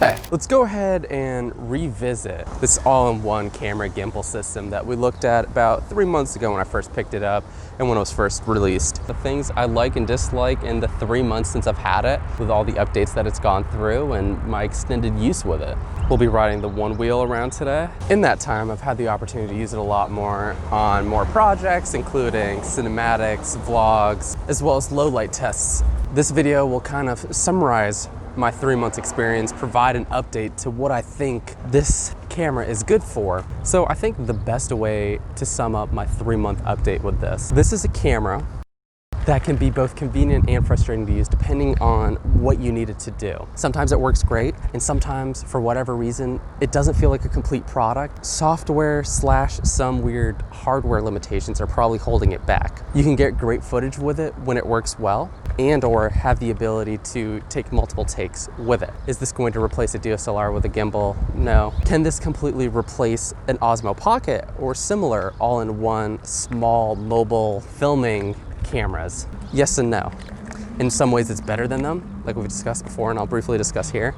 Okay, let's go ahead and revisit this all-in-one camera gimbal system that we looked at about 3 months ago when I first picked it up and when it was first released. The things I like and dislike in the 3 months since I've had it, with all the updates that it's gone through and my extended use with it. We'll be riding the one wheel around today. In that time, I've had the opportunity to use it a lot more on more projects, including cinematics, vlogs, as well as low light tests. This video will kind of summarize my 3 months experience, provide an update to what I think this camera is good for. So I think the best way to sum up my 3-month update with this is a camera that can be both convenient and frustrating to use depending on what you need it to do. Sometimes it works great, and sometimes for whatever reason, it doesn't feel like a complete product. Software / some weird hardware limitations are probably holding it back. You can get great footage with it when it works well, and or have the ability to take multiple takes with it. Is this going to replace a DSLR with a gimbal? No. Can this completely replace an Osmo Pocket or similar all-in-one small mobile filming cameras? Yes and no. In some ways it's better than them, like we've discussed before and I'll briefly discuss here.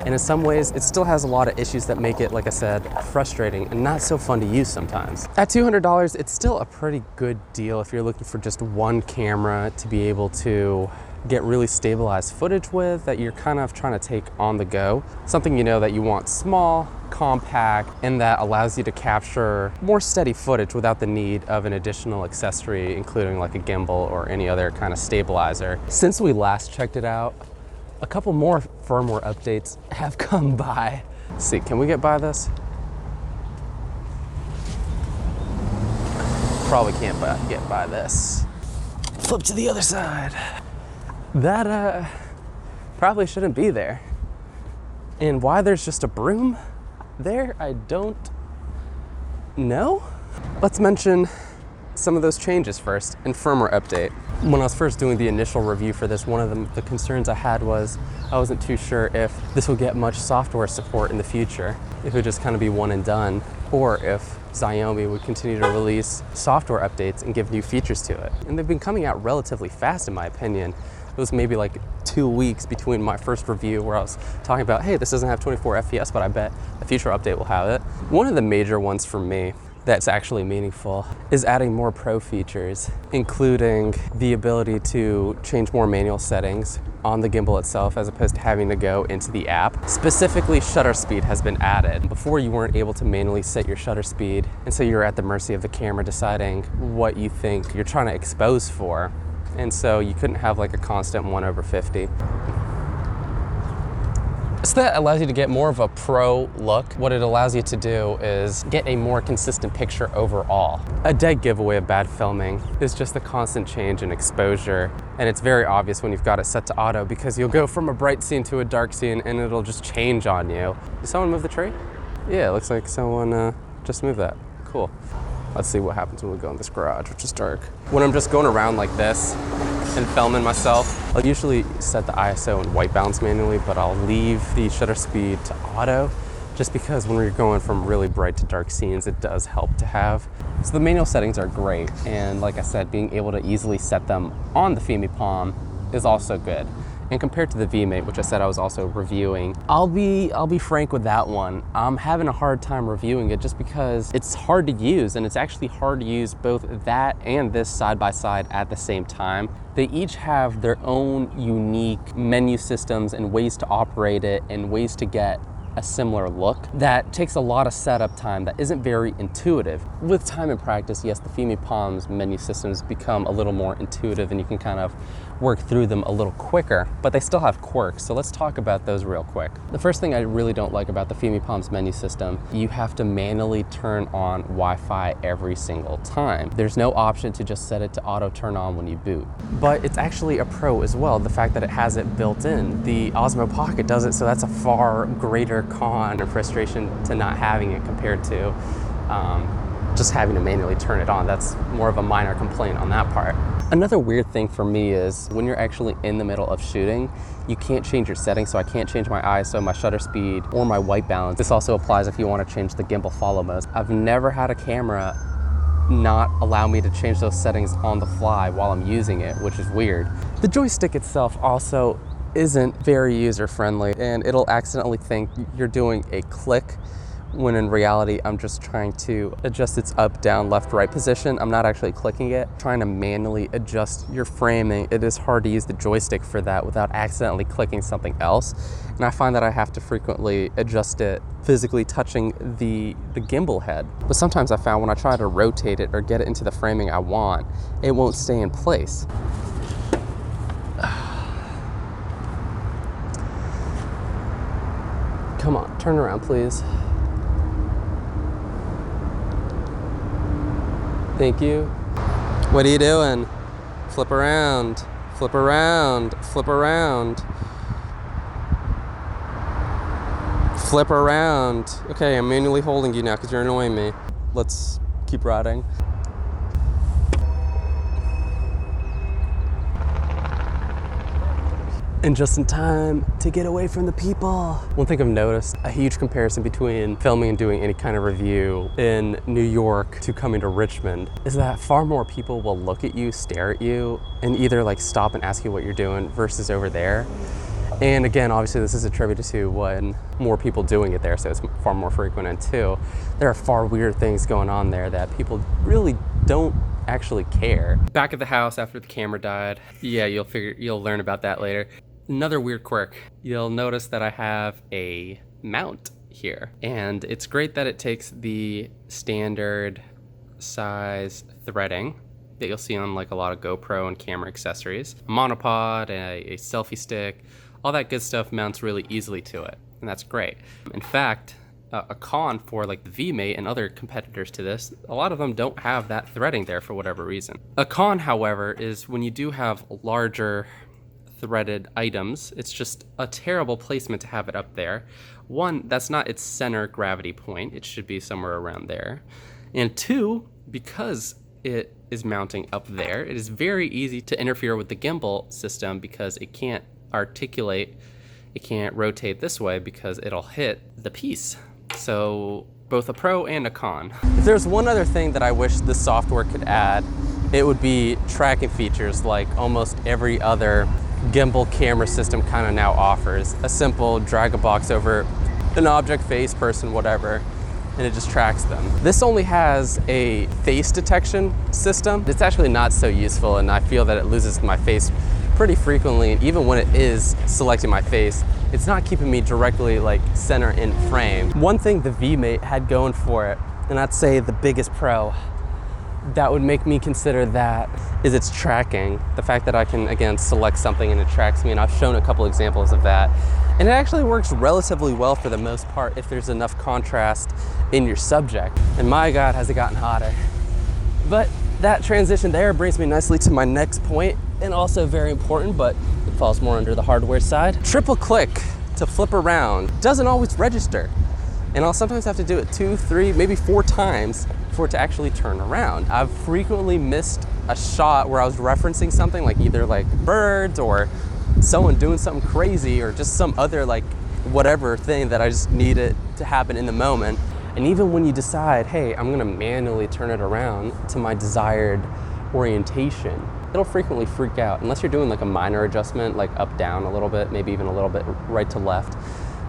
And in some ways it still has a lot of issues that make it, like I said, frustrating and not so fun to use sometimes. At $200, it's still a pretty good deal if you're looking for just one camera to be able to get really stabilized footage with that you're kind of trying to take on the go. Something you know that you want small, compact, and that allows you to capture more steady footage without the need of an additional accessory, including like a gimbal or any other kind of stabilizer. Since we last checked it out, a couple more firmware updates have come by. Let's see, can we get by this? Probably can't get by this. Flip to the other side. That probably shouldn't be there. And why there's just a broom there, I don't know. Let's mention some of those changes first in firmware update. When I was first doing the initial review for this, one of the concerns I had was I wasn't too sure if this would get much software support in the future, if it would just kind of be one and done, or if Xiaomi would continue to release software updates and give new features to it. And they've been coming out relatively fast in my opinion. It was maybe like 2 weeks between my first review where I was talking about, hey, this doesn't have 24 FPS, but I bet a future update will have it. One of the major ones for me that's actually meaningful is adding more pro features, including the ability to change more manual settings on the gimbal itself as opposed to having to go into the app. Specifically, shutter speed has been added. Before you weren't able to manually set your shutter speed, and so you're at the mercy of the camera deciding what you think you're trying to expose for. And so you couldn't have like a constant 1/50. So that allows you to get more of a pro look. What it allows you to do is get a more consistent picture overall. A dead giveaway of bad filming is just the constant change in exposure. And it's very obvious when you've got it set to auto because you'll go from a bright scene to a dark scene and it'll just change on you. Did someone move the tree? Yeah, it looks like someone just moved that. Cool. Let's see what happens when we go in this garage, which is dark. When I'm just going around like this and filming myself, I'll usually set the ISO and white balance manually, but I'll leave the shutter speed to auto just because when you're going from really bright to dark scenes, it does help to have. So the manual settings are great. And like I said, being able to easily set them on the Fimi Palm is also good. And compared to the V-Mate, which I said I was also reviewing, I'll be frank with that one. I'm having a hard time reviewing it just because it's hard to use, and it's actually hard to use both that and this side by side at the same time. They each have their own unique menu systems and ways to operate it and ways to get a similar look that takes a lot of setup time that isn't very intuitive. With time and practice, yes, the Fimi Palm's menu systems become a little more intuitive and you can kind of work through them a little quicker, but they still have quirks. So let's talk about those real quick. The first thing I really don't like about the Fimi Palm's menu system, you have to manually turn on Wi-Fi every single time. There's no option to just set it to auto turn on when you boot. But it's actually a pro as well, the fact that it has it built in. The Osmo Pocket does it, so that's a far greater con or frustration to not having it compared to just having to manually turn it on. That's more of a minor complaint on that part. Another weird thing for me is when you're actually in the middle of shooting, you can't change your settings, so I can't change my ISO, my shutter speed, or my white balance. This also applies if you want to change the gimbal follow modes. I've never had a camera not allow me to change those settings on the fly while I'm using it, which is weird. The joystick itself also isn't very user-friendly, and it'll accidentally think you're doing a click when in reality I'm just trying to adjust its up, down, left, right position. I'm not actually clicking it. Trying to manually adjust your framing, it is hard to use the joystick for that without accidentally clicking something else. And I find that I have to frequently adjust it physically touching the gimbal head. But sometimes I found when I try to rotate it or get it into the framing I want, it won't stay in place. Come on, turn around, please. Thank you. What are you doing? Flip around, flip around, flip around. Flip around. Okay, I'm manually holding you now because you're annoying me. Let's keep riding. And just in time to get away from the people. One thing I've noticed, a huge comparison between filming and doing any kind of review in New York to coming to Richmond is that far more people will look at you, stare at you, and either like stop and ask you what you're doing versus over there. And again, obviously this is attributed to when more people doing it there, so it's far more frequent. And two, there are far weirder things going on there that people really don't actually care. Back at the house after the camera died. Yeah, you'll learn about that later. Another weird quirk, you'll notice that I have a mount here, and it's great that it takes the standard size threading that you'll see on like a lot of GoPro and camera accessories. A monopod, a selfie stick, all that good stuff mounts really easily to it, and that's great. In fact, a con for like the 𝗍𝗵 and other competitors to this, a lot of them don't have that threading there for whatever reason. A con, however, is when you do have larger threaded items, it's just a terrible placement to have it up there. One, that's not its center gravity point. It should be somewhere around there. And two, because it is mounting up there, it is very easy to interfere with the gimbal system because it can't articulate, it can't rotate this way because it'll hit the piece. So both a pro and a con. If there's one other thing that I wish the software could add, it would be tracking features like almost every other gimbal camera system kind of now offers. A simple drag a box over an object, face, person, whatever, and it just tracks them. This only has a face detection system. It's actually not so useful, and I feel that it loses my face pretty frequently, and even when it is selecting my face, it's not keeping me directly like center in frame. One thing the 𝗍𝗵 had going for it, and I'd say the biggest pro that would make me consider that, is its tracking. The fact that I can, again, select something and it tracks me, and I've shown a couple examples of that. And it actually works relatively well for the most part if there's enough contrast in your subject. And my God, has it gotten hotter. But that transition there brings me nicely to my next point, and also very important, but it falls more under the hardware side. Triple click to flip around doesn't always register. And I'll sometimes have to do it 2, 3, maybe 4 times for it to actually turn around. I've frequently missed a shot where I was referencing something like either like birds or someone doing something crazy or just some other like whatever thing that I just needed to happen in the moment. And even when you decide, hey, I'm gonna manually turn it around to my desired orientation, it'll frequently freak out. Unless you're doing like a minor adjustment, like up, down a little bit, maybe even a little bit right to left,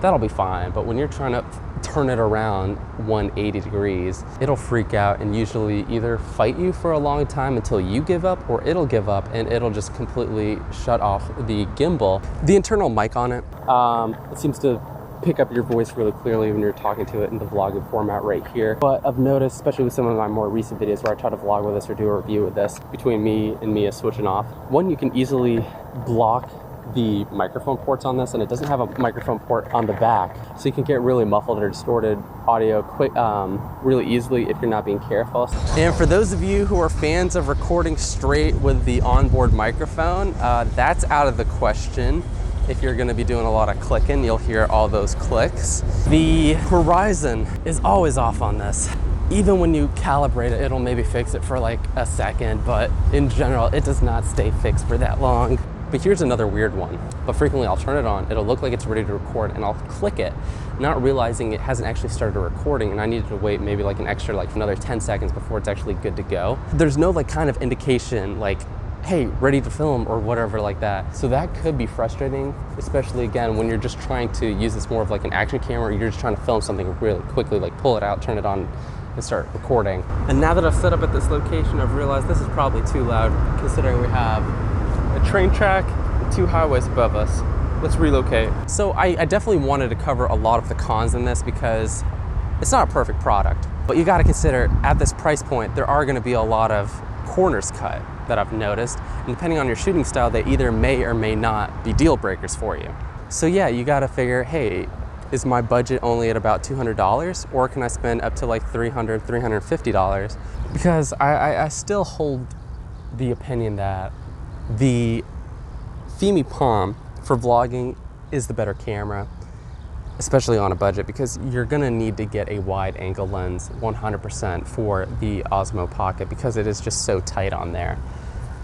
that'll be fine. But when you're trying to turn it around 180 degrees, it'll freak out and usually either fight you for a long time until you give up, or it'll give up and it'll just completely shut off the gimbal. The internal mic on it, it seems to pick up your voice really clearly when you're talking to it in the vlogging format right here. But I've noticed, especially with some of my more recent videos where I try to vlog with this or do a review with this, between me and Mia switching off, one, you can easily block the microphone ports on this, and it doesn't have a microphone port on the back, so you can get really muffled or distorted audio really easily if you're not being careful. And for those of you who are fans of recording straight with the onboard microphone, that's out of the question. If you're going to be doing a lot of clicking, you'll hear all those clicks. The horizon is always off on this. Even when you calibrate it, it'll maybe fix it for like a second, but in general, it does not stay fixed for that long. But here's another weird one. But frequently I'll turn it on, it'll look like it's ready to record, and I'll click it, not realizing it hasn't actually started recording, and I needed to wait maybe like an extra, like another 10 seconds before it's actually good to go. There's no like kind of indication like, hey, ready to film or whatever like that. So that could be frustrating, especially again, when you're just trying to use this more of like an action camera, or you're just trying to film something really quickly, like pull it out, turn it on, and start recording. And now that I've set up at this location, I've realized this is probably too loud, considering we have a train track and 2 highways above us. Let's relocate. So I definitely wanted to cover a lot of the cons in this because it's not a perfect product, but you gotta consider at this price point, there are gonna be a lot of corners cut that I've noticed. And depending on your shooting style, they either may or may not be deal breakers for you. So yeah, you gotta figure, hey, is my budget only at about $200, or can I spend up to like $300, $350? Because I still hold the opinion that the Fimi Palm for vlogging is the better camera, especially on a budget, because you're gonna need to get a wide angle lens 100% for the Osmo Pocket, because it is just so tight on there.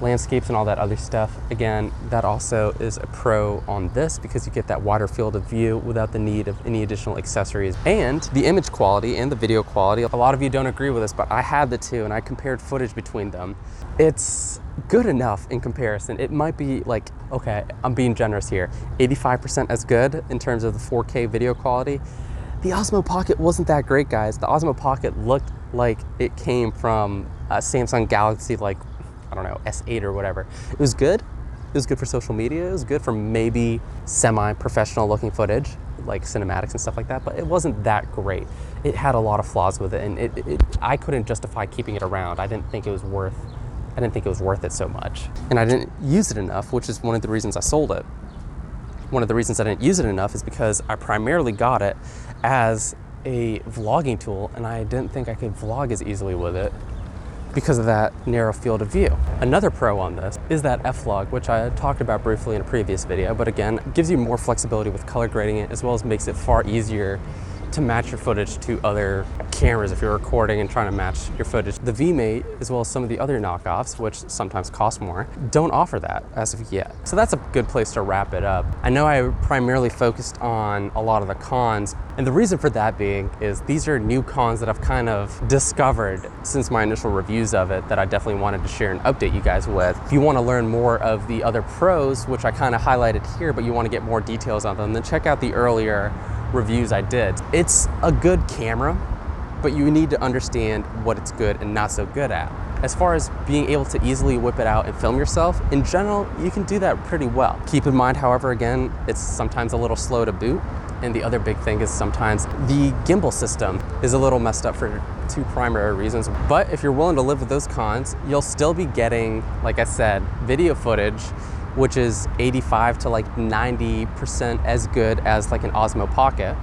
Landscapes and all that other stuff, again, that also is a pro on this because you get that wider field of view without the need of any additional accessories. And the image quality and the video quality, a lot of you don't agree with this, but I had the two and I compared footage between them. It's good enough in comparison. It might be like, okay, I'm being generous here, 85% as good in terms of the 4K video quality. The Osmo Pocket wasn't that great, guys. The Osmo Pocket looked like it came from a Samsung Galaxy, like, I don't know, S8 or whatever. It was good. It was good for social media. It was good for maybe semi-professional looking footage, like cinematics and stuff like that, but it wasn't that great. It had a lot of flaws with it, and I couldn't justify keeping it around. I didn't think it was worth it so much. And I didn't use it enough, which is one of the reasons I sold it. One of the reasons I didn't use it enough is because I primarily got it as a vlogging tool, and I didn't think I could vlog as easily with it because of that narrow field of view. Another pro on this is that F-Log, which I talked about briefly in a previous video, but again, gives you more flexibility with color grading it, as well as makes it far easier to match your footage to other cameras if you're recording and trying to match your footage. The V-Mate, as well as some of the other knockoffs, which sometimes cost more, don't offer that as of yet. So that's a good place to wrap it up. I know I primarily focused on a lot of the cons, and the reason for that being is these are new cons that I've kind of discovered since my initial reviews of it that I definitely wanted to share and update you guys with. If you want to learn more of the other pros, which I kind of highlighted here, but you want to get more details on them, then check out the earlier reviews I did. It's a good camera, but you need to understand what it's good and not so good at. As far as being able to easily whip it out and film yourself, in general, you can do that pretty well. Keep in mind, however, again, it's sometimes a little slow to boot. And the other big thing is sometimes the gimbal system is a little messed up for 2 primary reasons. But if you're willing to live with those cons, you'll still be getting, like I said, video footage, which is 85 to like 90% as good as like an Osmo Pocket.